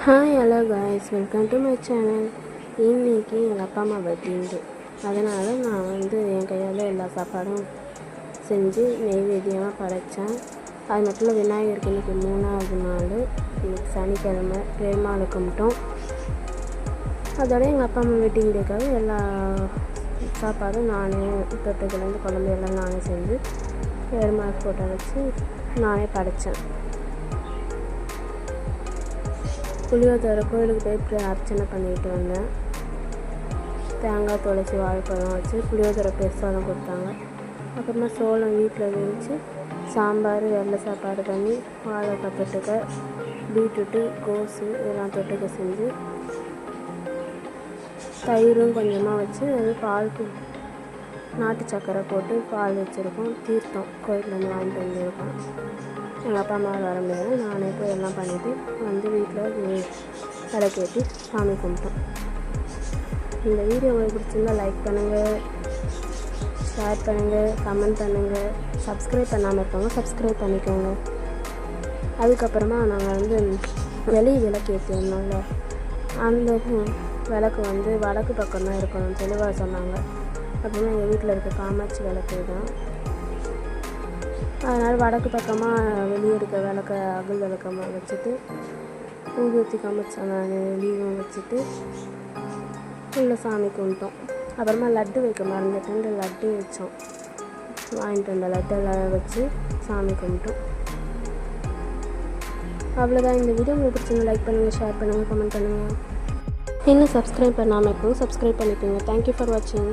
Hi hello guys, welcome to my channel. இன்றைக்கி எங்கள் அப்பா அம்மா பர்த்டே, அதனால் நான் என் கையால் எல்லா சாப்பாடும் செஞ்சு நெய்வேத்தியமாக படைத்தேன். அது மட்டும் இல்லை, விநாயகருக்கு இன்றைக்கி 3வது நாள். இன்றைக்கி சனிக்கிழமை பெருமாளை கும்பிட்டோம். அதோட எங்கள் அப்பா அம்மா வெட்டிங் டேக்காக எல்லா சாப்பாடும் நானே தொட்டுக்கிலேருந்து குழம்பு எல்லாம் நானே செஞ்சு பெருமாள் ஃபோட்டோ வச்சு நானே படைத்தேன். புளியோதரை கோயிலுக்கு போய் அர்ச்சனை பண்ணிட்டு வந்தேன். தேங்காய் துளசி வாழைப்பழம் வச்சு புளியோதரை பெருசாதம் கொடுத்தாங்க. அப்புறமா சோளம் வீட்டில் வேவிச்சு சாம்பார் வெள்ளை சாப்பாடு பண்ணி வாழைக்காய் தொட்டுக்க, பீட்ரூட்டு கோஸு இதெல்லாம் தொட்டுக்க செஞ்சு தயிரும் கொஞ்சமாக வச்சு அது பாலுக்கு நாட்டு சக்கரை போட்டு பால் வச்சுருக்கோம். தீர்த்தம் கோயிலேருந்து வாங்கிட்டு வந்துருக்கோம். எங்கள் அப்பா அம்மா வர முடியாது, நானே போய் எல்லாம் பண்ணிவிட்டு வீட்டில் விளக்கேற்றி சாமி கும்பிட்டோம். இந்த வீடியோ உங்களுக்கு பிடிச்சிருந்தால் லைக் பண்ணுங்கள், ஷேர் பண்ணுங்கள், கமெண்ட் பண்ணுங்கள். சப்ஸ்கிரைப் பண்ணாமல் இருக்கவங்க சப்ஸ்கிரைப் பண்ணிக்கோங்க. அதுக்கப்புறமா நாங்கள் வெளியே விளக்கேற்றிருந்தோம்ல, அந்த விளக்கு வடக்கு பக்கம் தான் இருக்கணும் தெளிவாக சொன்னாங்க. அப்படின்னா எங்கள் வீட்டில் இருக்க காமாட்சி விளக்கு தான். அதனால் வடக்கு பக்கமாக வெளியே இருக்க விளக்க அகல் விளக்கமாக வச்சுட்டு ஊதுவத்தி காமிச்சாங்க, லீவும் வச்சுட்டு உள்ள சாமி கும்பிட்டோம். அப்புறமா லட்டு வைக்க மறந்துட்டு லட்டு வச்சோம். வாங்கிட்டு வந்த லட்டெல்லாம் வச்சு சாமி கும்பிட்டோம். அவ்வளோதான். இந்த வீடியோ உங்களுக்கு பிடிச்சிருந்தா லைக் பண்ணுங்கள், ஷேர் பண்ணுங்கள், கமெண்ட் பண்ணுங்கள். இன்னும் சப்ஸ்கிரைப் பண்ணாமல் இருக்கோம், சப்ஸ்கிரைப் பண்ணிக்கோங்க. தேங்க்யூ ஃபார் வாட்சிங்.